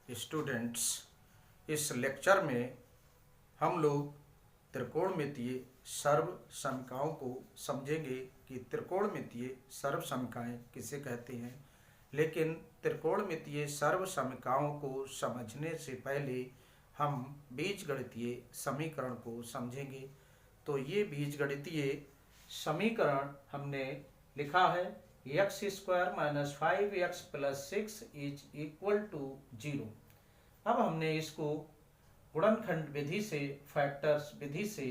Students, इस lecture में हम लोग त्रिकोणमितीय सर्वसमीकरणों को समझेंगे कि त्रिकोणमितीय सर्वसमीकरण किसे कहते हैं। लेकिन त्रिकोणमितीय सर्वसमीकरणों को समझने से पहले हम बीजगणितीय समीकरण को समझेंगे। तो ये बीजगणितीय समीकरण हमने लिखा है x² - 5x + 6 = 0। अब हमने इसको गुणनखंड विधि से, फैक्टर्स विधि से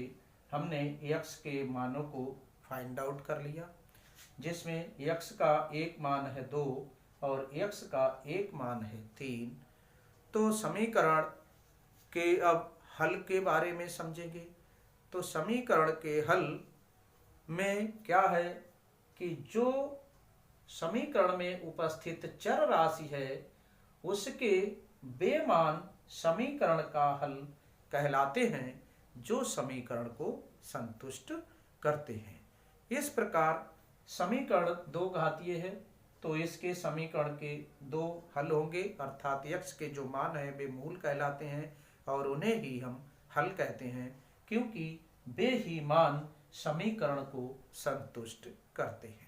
हमने x के मानों को फाइंड आउट कर लिया, जिसमें x का एक मान है 2 और x का एक मान है 3। तो समीकरण के अब हल के बारे में समझेंगे। तो समीकरण के हल में क्या है कि जो समीकरण में उपस्थित चर राशि है उसके वे मान समीकरण का हल कहलाते हैं जो समीकरण को संतुष्ट करते हैं। इस प्रकार समीकरण दो घातीय है, तो इसके समीकरण के दो हल होंगे, अर्थात x के जो मान है वे मूल कहलाते हैं और उन्हें ही हम हल कहते हैं, क्योंकि वे ही मान समीकरण को संतुष्ट करते हैं।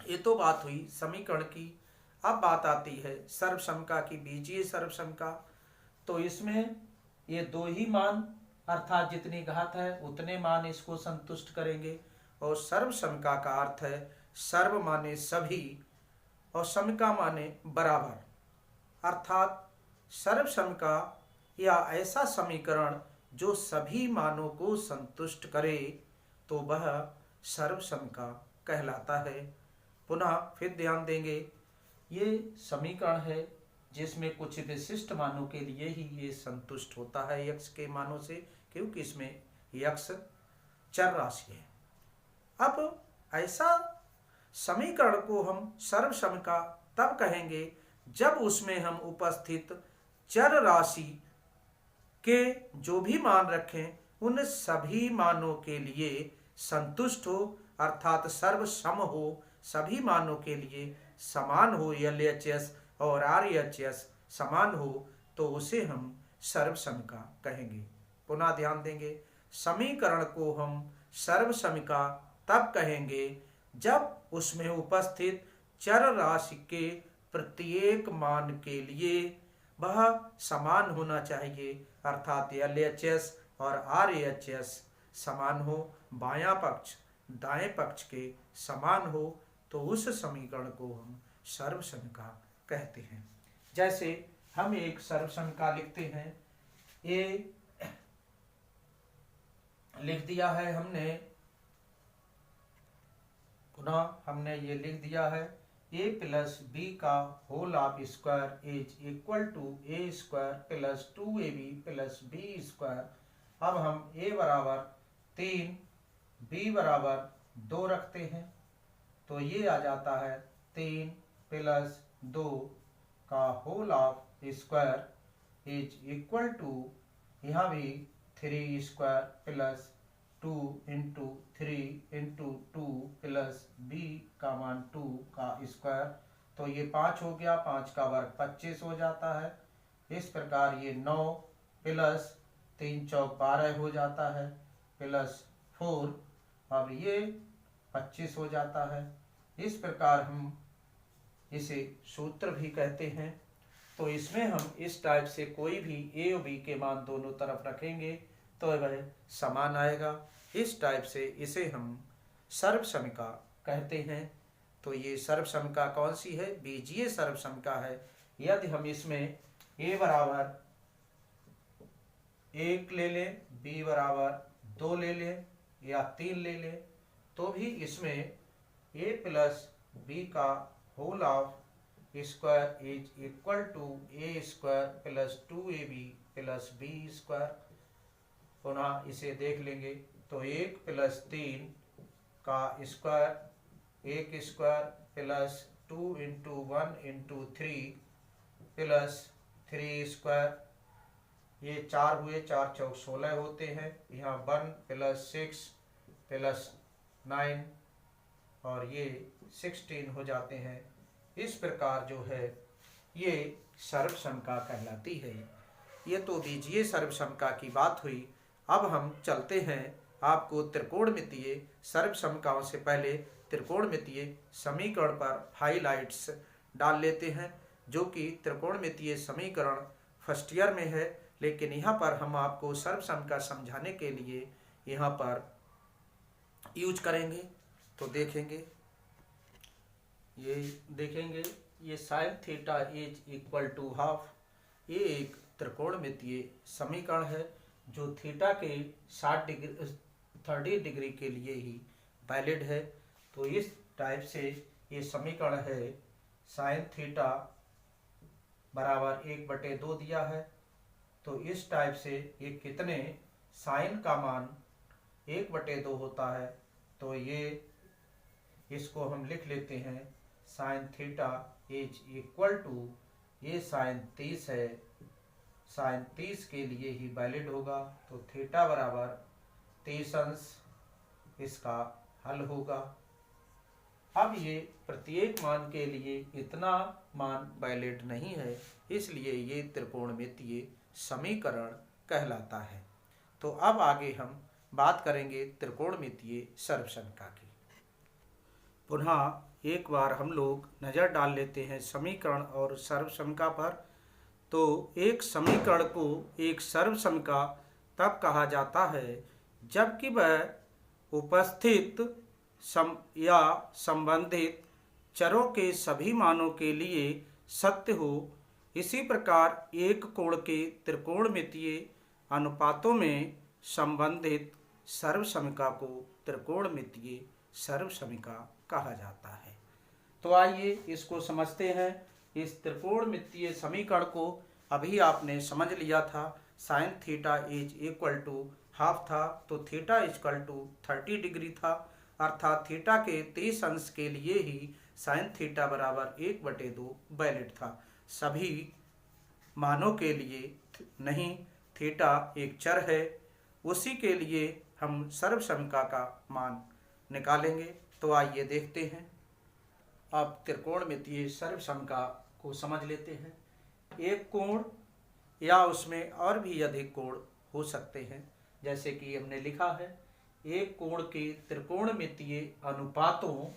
ये तो बात हुई समीकरण की। अब बात आती है सर्वसमीकरण की, बीजीय सर्वसमीकरण। तो इसमें ये दो ही मान, अर्थात जितनी घात है उतने मान इसको संतुष्ट करेंगे। और सर्वसमीकरण का अर्थ है सर्व माने सभी और समीकरण माने बराबर, अर्थात सर्वसमीकरण या ऐसा समीकरण जो सभी मानों को संतुष्ट करे तो वह सर्वसमीकरण कहलाता है। पुनः फिर ध्यान देंगे, ये समीकरण है जिसमें कुछ विशिष्ट मानों के लिए ही ये संतुष्ट होता है x के मानों से, क्योंकि इसमें x चर राशि है। अब ऐसा समीकरण को हम सर्वसमीकरण तब कहेंगे जब उसमें हम उपस्थित चर राशि के जो भी मान रखें उन सभी मानों के लिए संतुष्ट हो, अर्थात सर्वसम हो, सभी मानों के लिए समान हो, LHS और RHS समान हो, तो उसे हम सर्वसमीकरण कहेंगे। पुनः ध्यान देंगे, समीकरण को हम सर्वसमीकरण तब कहेंगे जब उसमें उपस्थित चर राशि के प्रत्येक मान के लिए वह समान होना चाहिए, अर्थात LHS और RHS समान हो, बायां पक्ष दाएं पक्ष के समान हो, तो उस समीकरण को हम सर्वसमीकरण कहते हैं। जैसे हम एक सर्वसमीकरण लिखते हैं, ए लिख दिया है हमने, पुनः हमने ये लिख दिया है a + b का whole of square is equal to a² + 2ab + b²। अब हम a बराबर 3 b बराबर 2 रखते हैं, तो ये आ जाता है 3 + 2 का whole of square is equal to, यहाँ भी 3² + 2 × 3 × 2 + b का मान 2 का स्क्वायर, तो ये 5 हो गया, 5 का वर्ग 25 हो जाता है। इस प्रकार ये 9 + 3 × 4 12 हो जाता है, +4, अब ये 25 हो जाता है। इस प्रकार हम इसे सूत्र भी कहते हैं। तो इसमें हम इस टाइप से कोई भी a और b के मान दोनों तरफ रखेंगे तो वह समान आएगा। इस टाइप से इसे हम सर्वसमीकरण कहते हैं। तो ये सर्वसमीकरण कौन सी है? बीजीय सर्वसमीकरण है। यदि हम इसमें a बराबर 1 ले लें, b बराबर 2 ले लें या 3 ले लें, तो भी इसमें a + b का whole of square is equal to a² + 2ab + b²। पुनः इसे देख लेंगे, तो 1 + 3 का स्क्वायर, 1² + 2 × 1 × 3 + 3², ये 4 हुए, 4 × 4 = 16 होते हैं। यहाँ 1 + 6 + 9 और ये 16 हो जाते हैं। इस प्रकार जो है ये सर्वसमका कहलाती है। ये तो दीजिए सर्वसमका की बात हुई। अब हम चलते हैं, आपको त्रिकोणमितीय सर्वसमकाओं से पहले त्रिकोणमितीय समीकरण पर हाइलाइट्स डाल लेते हैं, जो कि त्रिकोणमितीय समीकरण फर्स्ट ईयर में है, लेकिन यहाँ पर हम आपको सर्वसमका समझाने के लिए यहाँ पर यूज करेंगे। तो देखेंगे, ये देखेंगे, ये sine theta is equal to half, ये एक त्रिकोणमितीय समीकरण है जो थीटा के 30 डिग्री के लिए ही वैलिड है। तो इस टाइप से ये समीकरण है, साइन थीटा बराबर 1/2 दिया है। तो इस टाइप से ये कितने साइन का मान 1/2 होता है, तो ये इसको हम लिख लेते हैं, sine theta is equal to, ये साइन 30 है, साइन 30 के लिए ही वैलिड होगा। तो थीटा बराबर 30 अंश इसका हल होगा। अब ये प्रत्येक मान के लिए इतना मान वैलिड नहीं है, इसलिए ये त्रिकोणमितीय समीकरण कहलाता है। तो अब आगे हम बात करेंगे त्रिकोणमितीय सर्वसमका की। पुनः एक बार हम लोग नज़र डाल लेते हैं समीकरण और सर्वसमका पर। तो एक समीकरण को एक सर्वसमका तब कहा जाता है जबकि वह उपस्थित या संबंधित चरों के सभी मानों के लिए सत्य हो। इसी प्रकार एक कोण के त्रिकोणमितीय अनुपातों में संबंधित सर्वसमका को त्रिकोणमितीय सर्वसमका कहा जाता है। तो आइए इसको समझते हैं। इस त्रिकोणमितीय समीकरण को अभी आपने समझ लिया था, sine theta is equal to half था, तो थीटा इक्वल टू 30 डिग्री था, अर्थात थीटा के 30 अंश के लिए ही साइन थीटा बराबर 1/2 वैलिड था, सभी मानों के लिए नहीं। थीटा एक चर है, उसी के लिए हम सर्वसमका का मान निकालेंगे। तो आइए देखते हैं। अब त्रिकोणमितीय सर्वसमका को समझ लेते हैं। एक कोण या उसमें और भी अधिक कोण हो सकते हैं, जैसे कि हमने लिखा है, एक कोण के त्रिकोणमितीय अनुपातों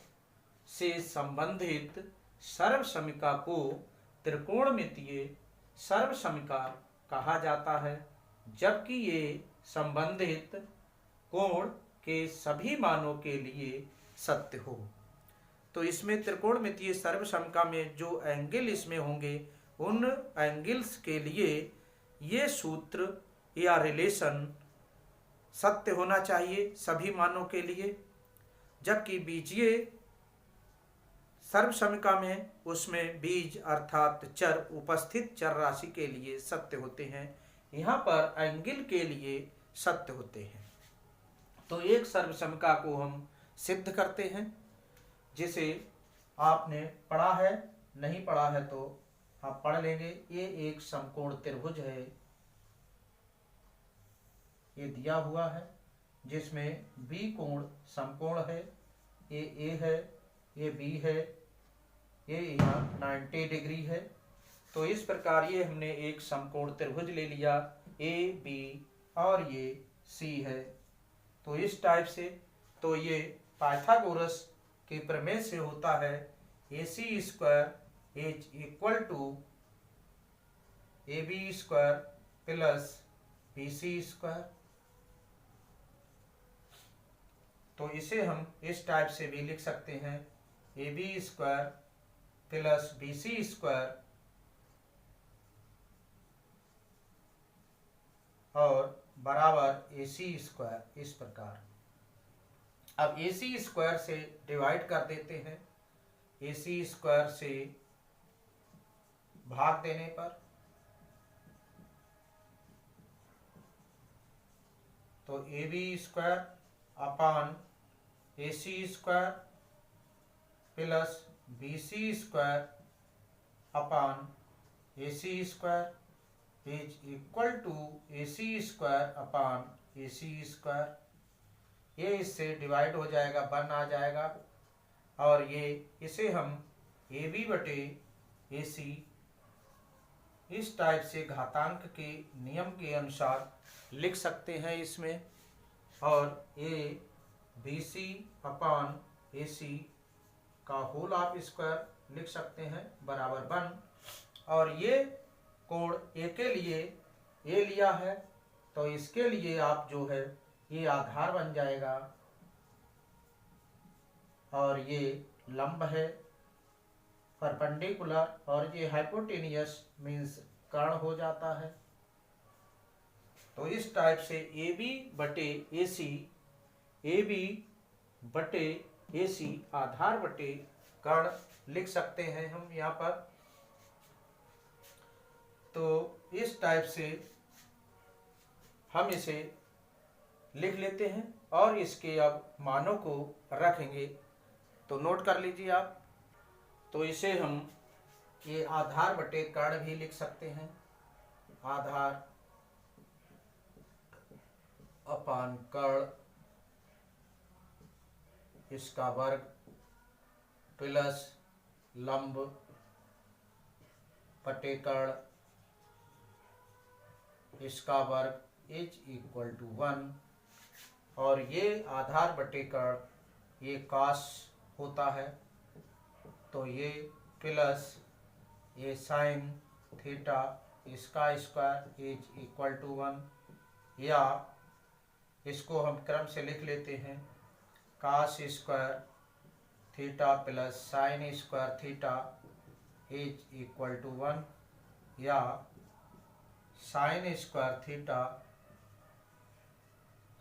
से संबंधित सर्वसमका को त्रिकोणमितीय सर्वसमका कहा जाता है, जबकि ये संबंधित कोण के सभी मानों के लिए सत्य हो। तो इसमें त्रिकोणमितीय सर्वसमका में जो एंगल इसमें होंगे, उन एंगल्स के लिए ये सूत्र या रिलेशन सत्य होना चाहिए सभी मानों के लिए। जबकि बीजीय सर्वसमका में उसमें बीज अर्थात चर उपस्थित चर राशि के लिए सत्य होते हैं, यहाँ पर एंगल के लिए सत्य होते हैं। तो एक सर्वसमका को हम सिद्ध करते हैं, जिसे आपने पढ़ा है, नहीं पढ़ा है तो आप पढ़ लेंगे। ये एक समकोण त्रिभुज है, ये दिया हुआ है, जिसमें बी कोण समकोण है, ये ए है, ये बी है, ये यहाँ 90 डिग्री है। तो इस प्रकार ये हमने एक समकोण त्रिभुज ले लिया, ए बी और ये सी है। तो इस टाइप से, तो ये पाइथागोरस के प्रमेय से होता है, AC square is equal to AB square plus BC square. तो इसे हम इस टाइप से भी लिख सकते हैं, AB square plus BC square और बराबर AC स्क्वायर। इस प्रकार अब AC स्क्वायर से डिवाइड कर देते हैं, AC स्क्वायर से भाग देने पर तो AB square upon AC square plus BC square upon AC square is equal to AC square upon AC square. ये इससे डिवाइड हो जाएगा, 1 आ जाएगा, और ये इसे हम AB बटे AC इस टाइप से घातांक के नियम के अनुसार लिख सकते हैं इसमें। और ए बी सी अपान ए सी का होल ऑफ स्क्वायर लिख सकते हैं बराबर 1। और ये कोण ए के लिए ए लिया है, तो इसके लिए आप जो है ये आधार बन जाएगा और ये लंब है परपेंडिकुलर, और ये हाइपोटेनियस मीन्स कर्ण हो जाता है। तो इस टाइप से ए बी बटे ए सी आधार बटे कर्ण लिख सकते हैं हम यहाँ पर। तो इस टाइप से हम इसे लिख लेते हैं और इसके अब मानों को रखेंगे। तो नोट कर लीजिए आप। तो इसे हम ये आधार बटे कर्ण भी लिख सकते हैं, आधार अपान कर्ण इसका वर्ग प्लस लंब बटे कर्ण इसका वर्ग इज इक्वल टू 1। और ये आधार बटे कर्ण ये कास होता है, तो ये प्लस ये साइन थीटा इसका स्क्वायर इज इक्वल टू 1, या इसको हम क्रम से लिख लेते हैं cos square theta plus sine square theta is equal to 1, या साइन स्क्वायर थीटा,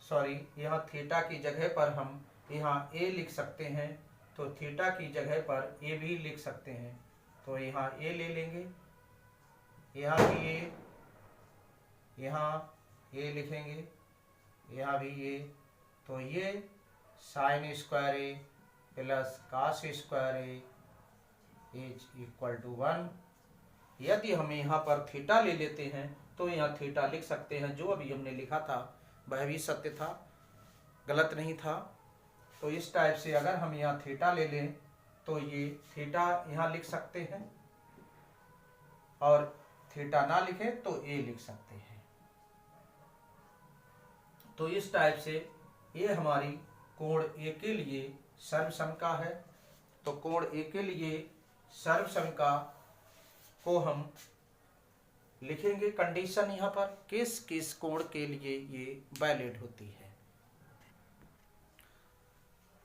सॉरी यहाँ थीटा की जगह पर हम यहाँ ए लिख सकते हैं, तो थीटा की जगह पर ए भी लिख सकते हैं। तो यहाँ ए ले लेंगे, यहाँ भी ए, यहाँ ए लिखेंगे, यहाँ भी ए। तो ये sine square A plus cos square A is equal to 1। यदि हम यहाँ पर थीटा ले लेते हैं तो यहाँ थीटा लिख सकते हैं, जो अभी हमने लिखा था वह भी सत्य था, गलत नहीं था। तो इस टाइप से अगर हम यहाँ थीटा ले लें तो ये थीटा यहाँ लिख सकते हैं, और थीटा ना लिखें तो ए लिख सकते हैं। तो इस टाइप से ये हमारी कोण ए के लिए सर्वसमका है। तो कोण ए के लिए सर्वसमका को हम लिखेंगे कंडीशन यहाँ पर किस किस कोण के लिए ये वैलिड होती है।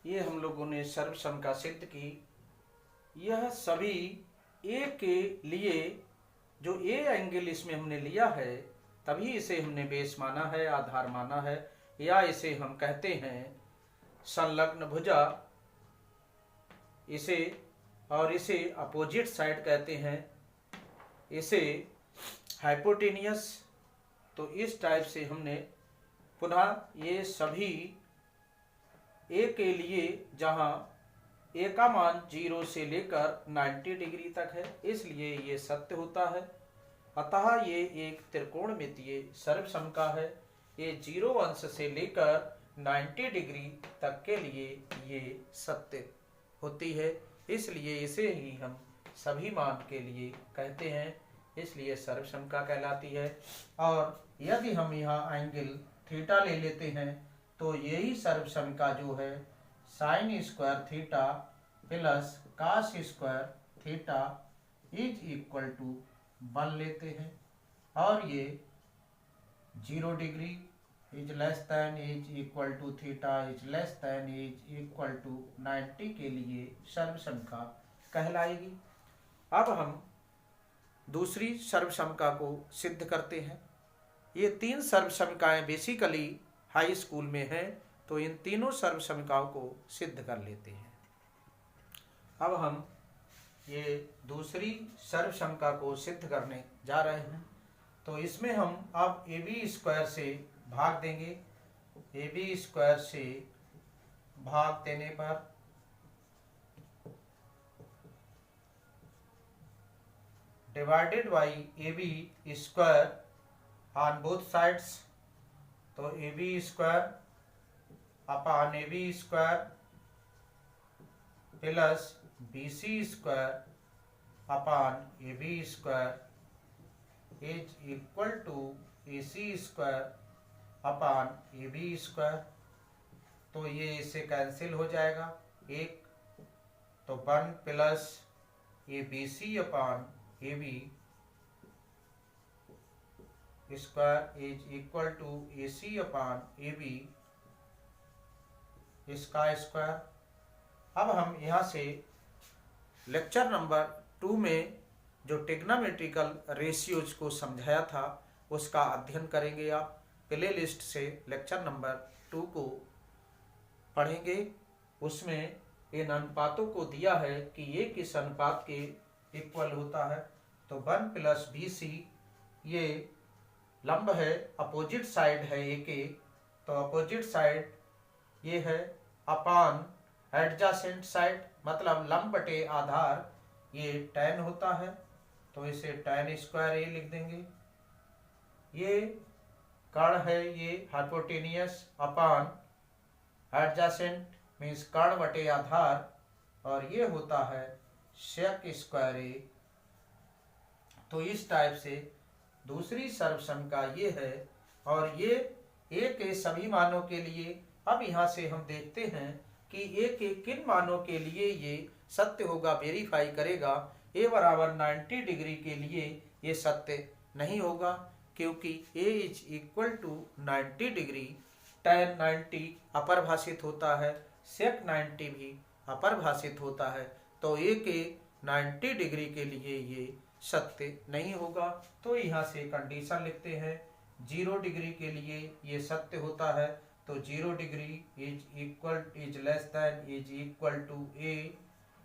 ये हम लोगों ने सर्वसमका सिद्ध की। यह सभी ए के लिए जो ए एंगल इसमें हमने लिया है तभी इसे हमने बेस माना है, आधार माना है, या इसे हम कहते हैं संलग्न भुजा इसे, और इसे अपोजिट साइड कहते हैं, इसे हाइपोटेनियस। तो इस टाइप से हमने पुनः ये सभी ए के लिए जहाँ ए का मान 0 से लेकर 90 डिग्री तक है, इसलिए ये सत्य होता है। अतः ये एक त्रिकोणमितीय सर्वसमका है। ये 0 अंश से लेकर 90 डिग्री तक के लिए ये सत्य होती है, इसलिए इसे ही हम सभी मान के लिए कहते हैं, इसलिए सर्वसमका कहलाती है। और यदि हम यहाँ एंगल थीटा ले लेते हैं तो यही सर्वसमका जो है sine square theta plus cos square theta is equal to 1 लेते हैं, और ये 0 degree is less than is equal to theta is less than is equal to 90 के लिए सर्वसमका कहलाएगी। अब हम दूसरी सर्वसमका को सिद्ध करते हैं। ये 3 सर्वसमकाएं बेसिकली हाई स्कूल में हैं, तो इन तीनों सर्वसमकाओं को सिद्ध कर लेते हैं। अब हम ये दूसरी सर्वसमका को सिद्ध करने जा रहे हैं। तो इसमें हम अब ए बी स्क्वायर से भाग देंगे। ए बी स्क्वायर से भाग देने पर divided by A B square on both sides, तो A B square upon A B square plus B C square upon A B square is equal to AC square upon AB square. तो ये इससे cancel हो जाएगा एक, तो 1 plus ABC upon AB square is equal to AC upon AB इसका square. अब हम यहाँ से लेक्चर नंबर 2 में जो टेग्नोमेट्रिकल रेशियोज को समझाया था उसका अध्ययन करेंगे। आप प्ले लिस्ट से लेक्चर नंबर 2 को पढ़ेंगे। उसमें इन अनुपातों को दिया है कि ये किस अनुपात के इक्वल होता है। तो 1 प्लस BC ये लंब है, अपोजिट साइड है ए के, तो अपोजिट साइड ये है, अपान एडजासेंट साइड मतलब लंब बटे आधार ये tan होता है, तो इसे tan स्क्वायर ए लिख देंगे। ये कर्ण है, ये हाइपोटेनियस अपान एडजासेंट मीन्स कर्ण बटे आधार, और ये होता है सेक स्क्वायर ए। तो इस टाइप से दूसरी सर्वसमिका ये है, और ये ए के सभी मानों के लिए। अब यहाँ से हम देखते हैं कि ए के किन मानों के लिए ये सत्य होगा, वेरीफाई करेगा। ए बराबर 90 डिग्री के लिए ये सत्य नहीं होगा, क्योंकि A is equal to 90 degree, tan 90 अपरिभाषित होता है, सेक 90 भी अपरिभाषित होता है, तो ए के 90 डिग्री के लिए ये सत्य नहीं होगा। तो यहाँ से कंडीशन लिखते हैं, 0 डिग्री के लिए ये सत्य होता है, तो 0 degree is less than is equal to A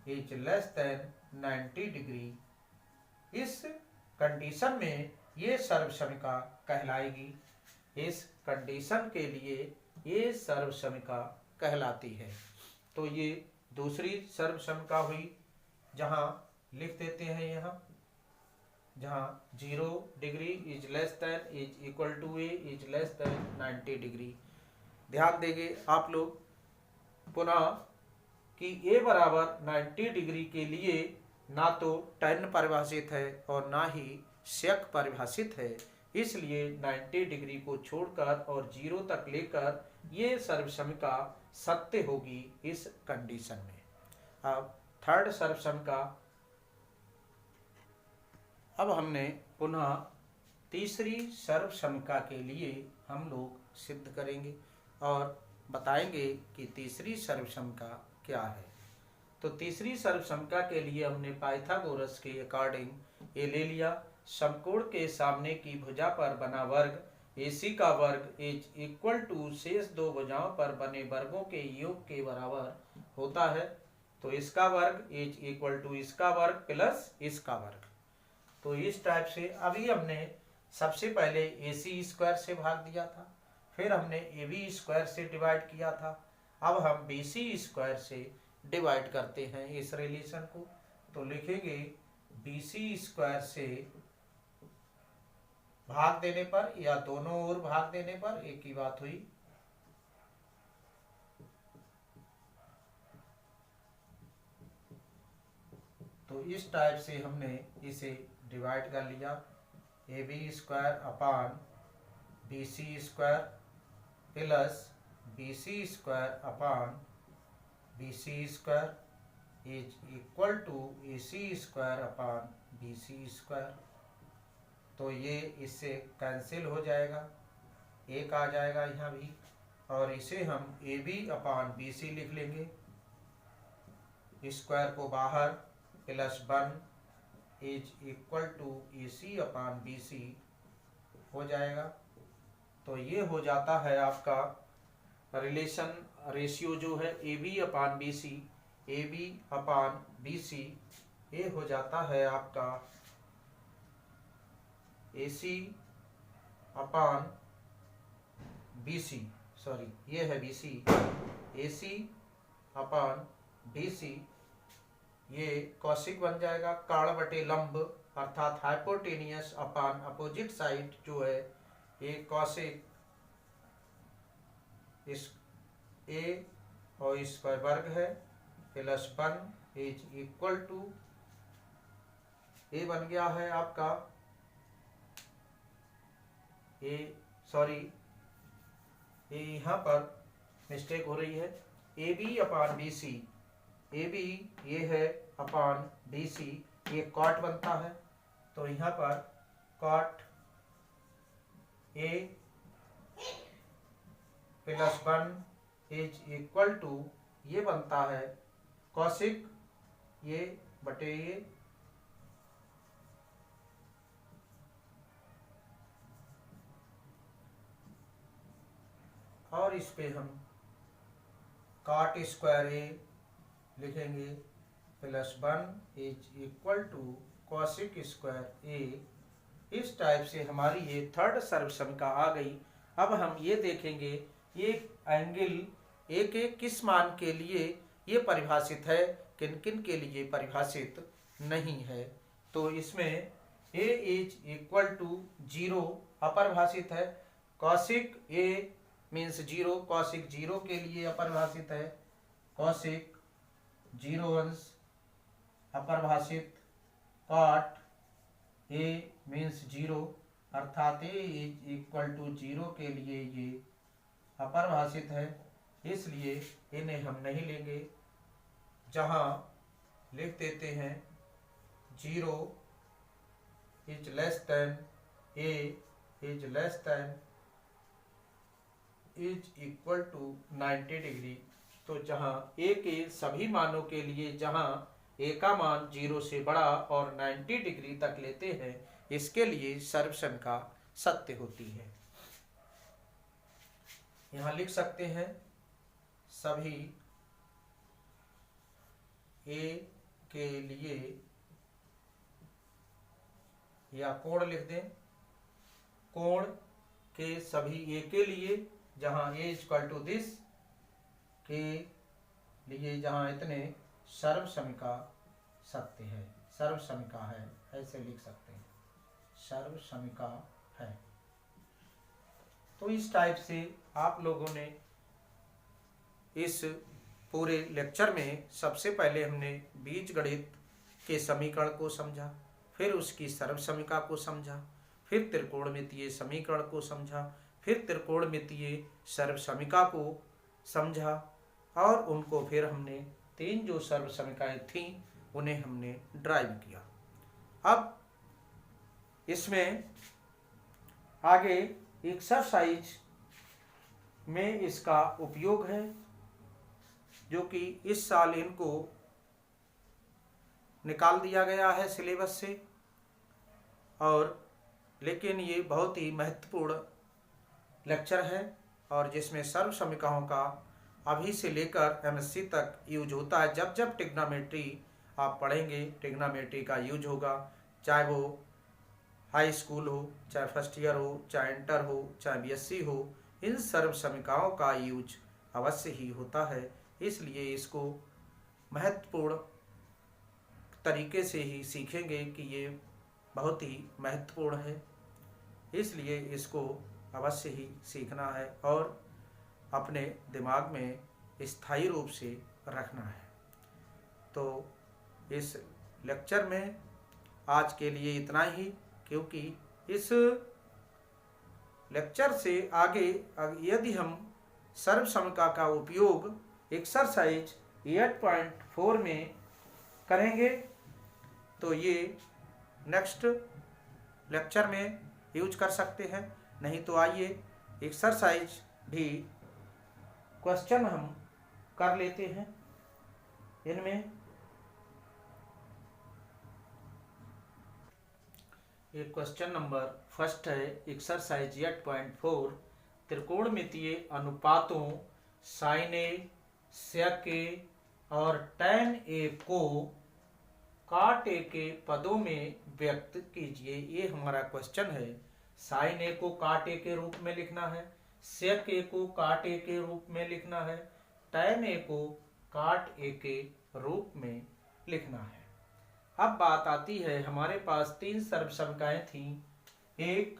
is less than 90 degree. इस कंडीशन में ये सर्वसमिका कहलाएगी। इस कंडीशन के लिए ये सर्वसमिका कहलाती है। तो ये दूसरी सर्वसमिका हुई, जहाँ लिख देते हैं, यहाँ जहाँ 0 degree is less than is equal to A is less than 90 degree. ध्यान देंगे आप लोग पुनः कि ए बराबर 90 डिग्री के लिए ना तो tan परिभाषित है और ना ही सेक परिभाषित है, इसलिए 90 डिग्री को छोड़कर और 0 तक लेकर ये सर्वसमिका सत्य होगी इस कंडीशन में। अब थर्ड सर्वसमिका, अब हमने पुनः तीसरी सर्वसमिका के लिए हम लोग सिद्ध करेंगे और बताएंगे कि तीसरी सर्वसमिका क्या है। तो तीसरी सर्वसमिका के लिए हमने पाइथागोरस के अकॉर्डिंग ये ले लिया, समकोण के सामने की भुजा पर बना वर्ग AC का वर्ग इज इक्वल टू शेष दो भुजाओं पर बने वर्गों के योग के बराबर होता है। तो इसका वर्ग इज इक्वल टू इसका वर्ग प्लस इसका वर्ग। तो इस टाइप से अभी हमने सबसे पहले AC स्क्वायर से भाग दिया था, फिर हमने AB स्क्वायर से डिवाइड किया था, अब हम BC स्क्वायर से डिवाइड करते हैं इस रिलेशन को। तो लिखेंगे BC स्क्वायर से भाग देने पर या दोनों ओर भाग देने पर एक ही बात हुई। तो इस टाइप से हमने इसे डिवाइड कर लिया, AB square upon BC square plus BC square upon BC square is equal to AC square upon BC square. तो ये इससे कैंसिल हो जाएगा, एक आ जाएगा यहाँ भी, और इसे हम AB अपान BC लिख लेंगे, स्क्वायर को बाहर, plus 1 is equal to AC upon BC हो जाएगा। तो ये हो जाता है आपका रिलेशन रेशियो जो है AB अपान BC, AB अपान BC, ये हो जाता है आपका AC अपान BC, सॉरी ये है BC, AC अपान BC, ये कॉसिक बन जाएगा, कर्ण बटे लंब अर्थात हाइपोटेनियस अपान अपोजिट साइड जो है ये कॉसिक इस A और इस पर वर्ग है, plus 1 is equal to A बन गया है आपका ये यहाँ पर मिस्टेक हो रही है, A B upon B C, A B ये है अपान बी सी, ये कॉट बनता है, तो यहाँ पर cot A plus 1 is equal to ये बनता है कॉसिक ये बटे ये और इस पे हम कॉट स्क्वायर ए लिखेंगे plus 1 is equal to cosec square A. इस टाइप से हमारी ये थर्ड सर्वसमिका आ गई। अब हम ये देखेंगे ये एंगल ए के किस मान के लिए ये परिभाषित है, किन किन के लिए परिभाषित नहीं है। तो इसमें ए इज इक्वल टू 0 अपरिभाषित है, कॉसिक ए मीन्स 0, कॉसिक 0 के लिए अपरिभाषित है, कॉसिक 0 अंश अपरिभाषित, कॉट ए मीन्स 0 अर्थात ए इज इक्वल टू 0 के लिए ये अपरिभाषित है, इसलिए इन्हें हम नहीं लेंगे। जहाँ लिख देते हैं 0 is less than A is less than is equal to 90 degree. तो जहाँ ए के सभी मानों के लिए जहाँ ए का मान 0 से बड़ा और 90 डिग्री तक लेते हैं, इसके लिए सर्वसमिका सत्य होती है। यहाँ लिख सकते हैं सभी ए के लिए, या कोण लिख दें, कोण के सभी ए के लिए जहाँ ए इक्वल टू दिस के लिए जहाँ इतने सर्वसमिका सत्य है, सर्वसमिका है, ऐसे लिख सकते हैं, सर्वसमिका है। तो इस टाइप से आप लोगों ने इस पूरे लेक्चर में सबसे पहले हमने बीजगणित के समीकरण को समझा, फिर उसकी सर्वसमिका को समझा, फिर त्रिकोणमितीय समीकरण को समझा, फिर त्रिकोणमितीय सर्वसमिका को समझा और उनको फिर हमने 3 जो सर्वसमिकाएं थीं उन्हें हमने ड्राइव किया। अब इसमें आगे एक्सरसाइज में इसका उपयोग है, जो कि इस साल इनको निकाल दिया गया है सिलेबस से, और लेकिन ये बहुत ही महत्वपूर्ण लेक्चर है और जिसमें सर्वसमिकाओं का अभी से लेकर एमएससी तक यूज होता है। जब जब ट्रिग्नोमेट्री आप पढ़ेंगे, ट्रिग्नोमेट्री का यूज होगा, चाहे वो हाई स्कूल हो, चाहे फर्स्ट ईयर हो, चाहे इंटर हो, चाहे बीएससी हो, इन सर्वसमिकाओं का यूज अवश्य ही होता है। इसलिए इसको महत्वपूर्ण तरीके से ही सीखेंगे कि ये बहुत ही महत्वपूर्ण है, इसलिए इसको अवश्य ही सीखना है और अपने दिमाग में स्थायी रूप से रखना है। तो इस लेक्चर में आज के लिए इतना ही, क्योंकि इस लेक्चर से आगे यदि हम सर्वसमिका का उपयोग एक्सरसाइज 8.4 में करेंगे तो ये नेक्स्ट लेक्चर में यूज कर सकते हैं। नहीं तो आइए एक्सरसाइज भी क्वेश्चन हम कर लेते हैं। इनमें ये क्वेश्चन नंबर फर्स्ट है, एक्सरसाइज 8.4 त्रिकोणमितीय अनुपातों साइन ए, सेक ए और टैन ए को काट ए के पदों में व्यक्त कीजिए। ये हमारा क्वेश्चन है। साइन ए को काट ए के रूप में लिखना है, सेक ए को काट ए के रूप में लिखना है, टैन ए को काट ए के रूप में लिखना है। अब बात आती है, हमारे पास 3 सर्वसमिकाएं थीं, 1,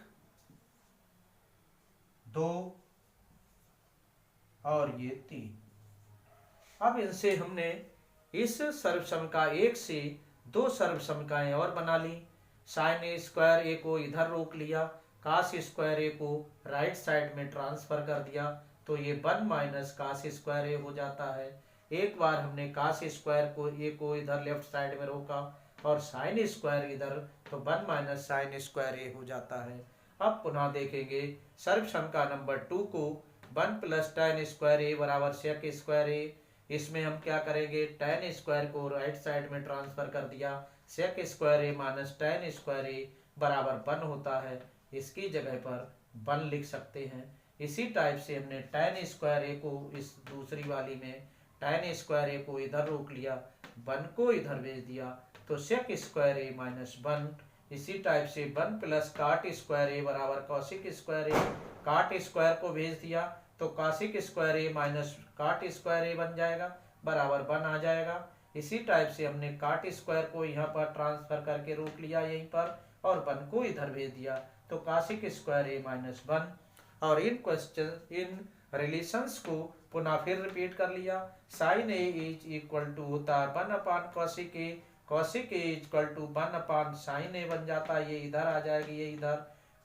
2 और ये 3। अब इनसे हमने इस सर्वसमिका 1 से 2 सर्वसमिकाएं और बना ली। साइन ए स्क्वायर ए को इधर रोक लिया, काश स्क्वायर ए को राइट साइड में ट्रांसफर कर दिया तो ये 1 माइनस काश स्क्वायर ए हो जाता है। एक बार हमने काश स्क्वायर को ए को इधर लेफ्ट साइड में रोका और साइन स्क्वायर इधर, तो 1 माइनस साइन स्क्वायर ए हो जाता है। अब पुनः देखेंगे सर्वसंख्या नंबर 2 को 1 प्लस tan स्क्वायर ए बराबर सेक स्क्वायर ए। इसमें हम क्या करेंगे, tan स्क्वायर को राइट साइड में ट्रांसफर कर दिया, सेक स्क्वायर ए माइनस tan स्क्वायर ए बराबर 1 होता है। इसकी जगह पर 1 लिख सकते हैं। इसी टाइप से हमने tan स्क्वायर ए को इस दूसरी वाली में tan स्क्वायर ए को इधर रोक लिया, 1 को इधर भेज दिया, तो सेक स्क्वायर ए माइनस 1। इसी टाइप से 1 प्लस काट स्क्वायर ए बराबर कौशिक स्क्वायर ए, काट स्क्वायर को भेज दिया तो काशिक स्क्वायर ए माइनस काट स्क्वायर ए बन जाएगा, बराबर 1 आ जाएगा। इसी टाइप से हमने काट स्क्वायर को यहाँ पर ट्रांसफर करके रोक लिया यहीं पर और 1 को इधर भेज दिया, तो काशिक स्क्वायर ए माइनस 1। और इन रिलेशंस को पुनः फिर रिपीट कर लिया। Sine A is equal to होता है 1 upon cosec A, cosec A equal to 1 upon sine A बन जाता है, ये इधर आ जाएगी, ये इधर।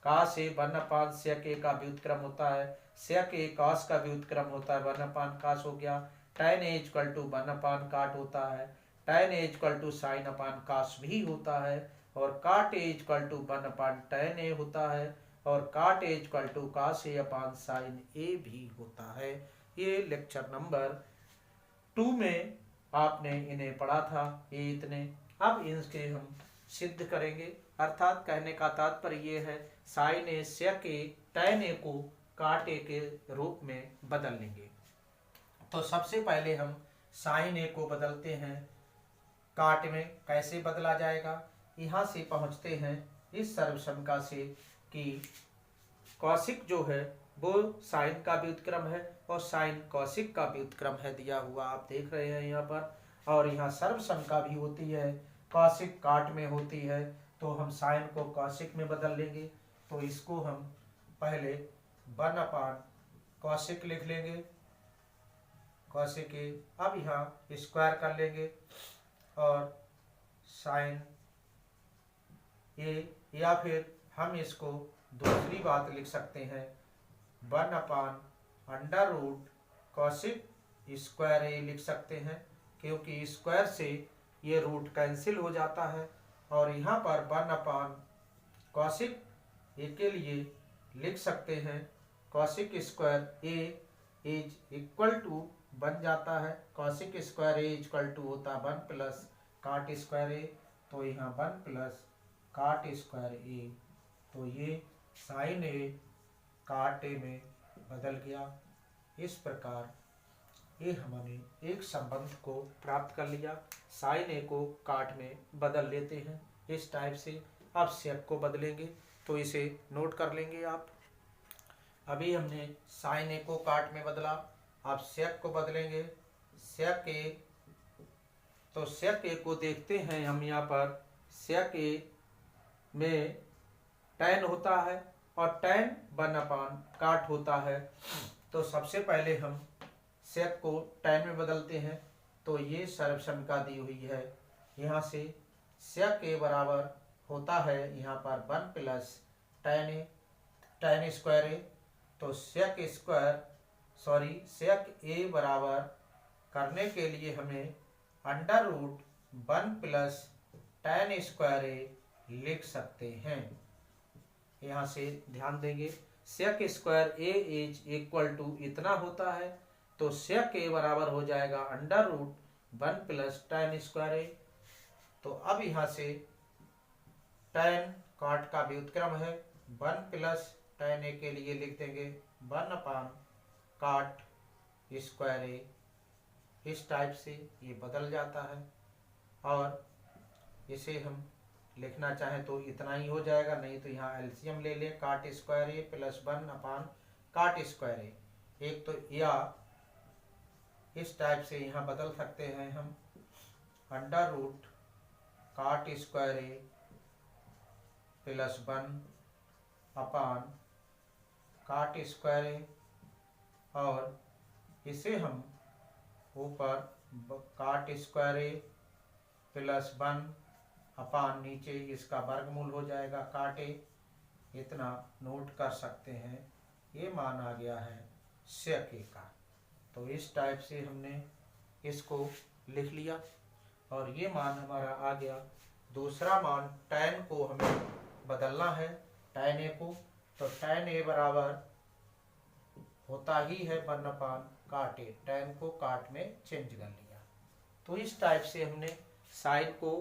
काश ए 1 अपान सेक ए का व्युत्क्रम होता है, सेक ए काश का व्युत्क्रम होता है, 1 अपान काश हो गया। tan A equal to 1 upon cot होता है, tan A equal to sine upon cos भी होता है, और cot A equal to 1 upon tan A होता है, और काट ए इक्वल टू काश ए अपान साइन ए भी होता है। ये लेक्चर नंबर 2 में आपने इन्हें पढ़ा था, ये इतने। अब इनके हम सिद्ध करेंगे, अर्थात कहने का तात्पर्य ये है साइन ए सेक ए tan ए को काट ए के रूप में बदल लेंगे। तो सबसे पहले हम साइन ए को बदलते हैं काट में। कैसे बदला जाएगा, यहाँ से पहुँचते हैं इस सर्वसंख्या से कि कौशिक जो है वो साइन का व्युत्क्रम है और साइन कौशिक का व्युत्क्रम है, दिया हुआ आप देख रहे हैं यहाँ पर। और यहाँ सर्वसंख्या भी होती है, कौशिक काट में होती है, तो हम साइन को कौशिक में बदल लेंगे। तो इसको हम पहले 1 अपान कौशिक लिख लेंगे, कौशिक ए। अब यहाँ स्क्वायर कर लेंगे और साइन ए, या फिर हम इसको दूसरी बात लिख सकते हैं 1 upon under root cosec square A लिख सकते हैं, क्योंकि स्क्वायर से ये रूट कैंसिल हो जाता है। और यहाँ पर 1 अपान कौशिक ए के लिए लिख सकते हैं cosec square A is equal to बन जाता है, cosec square A equal to होता है 1 प्लस काट स्क्वायर ए, तो यहाँ 1 प्लस काट स्क्वायर ए, तो ये साइन ए काट ए में बदल गया। इस प्रकार ये हमने एक संबंध को प्राप्त कर लिया, साइन ए को काट में बदल लेते हैं इस टाइप से। अब सेक को बदलेंगे, तो इसे नोट कर लेंगे आप। अभी हमने साइन ए को काट में बदला, अब सेक को बदलेंगे, सेक ए। तो सेक ए को देखते हैं हम यहाँ पर, सेक ए में tan होता है और tan 1 अपान काट होता है। तो सबसे पहले हम सेक को tan में बदलते हैं, तो ये सर्वसंख्या दी हुई है, यहाँ से सेक ए बराबर होता है यहाँ पर 1 plus tan A, tan square A. तो सेक ए बराबर करने के लिए हमें under root 1 plus tan square A लिख सकते हैं। यहाँ से ध्यान देंगे, sec square A is equal to इतना होता है, तो सेक ए बराबर हो जाएगा under root 1 plus tan square A. तो अब यहाँ से tan काट का व्युत्क्रम है, 1 प्लस tan ए के लिए लिख देंगे 1 अपान काट स्क्वायर ए। इस टाइप से ये बदल जाता है, और इसे हम लिखना चाहें तो इतना ही हो जाएगा, नहीं तो यहाँ एलसीएम ले ले, काट स्क्वायर ए प्लस 1 अपान काट स्क्वायर ए। एक तो या इस टाइप से यहाँ बदल सकते हैं हम, अंडर रूट काट स्क्वायर ए प्लस 1 अपान काट स्क्वायर ए, और इसे हम ऊपर काट स्क्वायर ए प्लस 1 अपान नीचे इसका वर्गमूल हो जाएगा काट ए, इतना नोट कर सकते हैं। ये मान आ गया है sec a का। तो इस टाइप से हमने इसको लिख लिया और ये मान हमारा आ गया। दूसरा मान tan को हमें बदलना है, tan a को। तो tan a बराबर होता ही है 1/cot a। tan को cot में चेंज कर लिया। तो इस टाइप से हमने sin को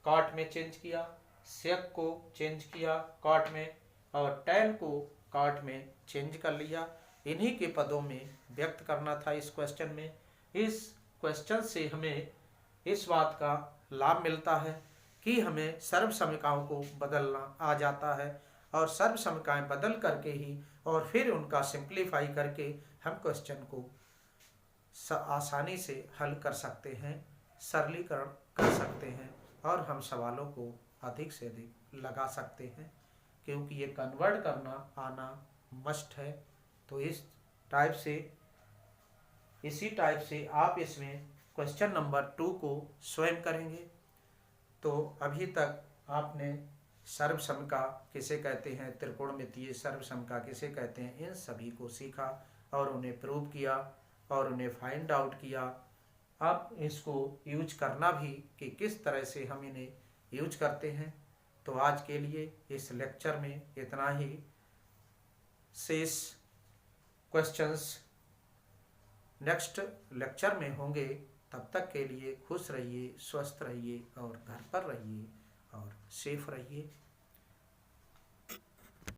cot में चेंज किया, sec को चेंज किया cot में, और tan को cot में चेंज कर लिया। इन्हीं के पदों में व्यक्त करना था इस क्वेश्चन में। इस क्वेश्चन से हमें इस बात का लाभ मिलता है कि हमें सर्व समीकरणों को बदलना आ जाता है, और सर्व समीकरण बदल करके ही और फिर उनका सिंप्लीफाई करके हम क्वेश्चन को आसानी से हल कर सकते हैं, सरलीकरण कर सकते हैं, और हम सवालों को अधिक से अधिक लगा सकते हैं, क्योंकि ये कन्वर्ट करना आना मस्ट है। तो इस टाइप से, इसी टाइप से आप इसमें क्वेश्चन नंबर 2 को स्वयं करेंगे। तो अभी तक आपने सर्वसमिका किसे कहते हैं, त्रिकोणमितीय सर्वसमिका किसे कहते हैं, इन सभी को सीखा और उन्हें प्रूव किया और उन्हें फाइंड आउट किया। अब इसको यूज करना भी कि किस तरह से हम इन्हें यूज करते हैं। तो आज के लिए इस लेक्चर में इतना ही। शेष क्वेश्चंस नेक्स्ट लेक्चर में होंगे। तब तक के लिए खुश रहिए, स्वस्थ रहिए और घर पर रहिए और सेफ रहिए।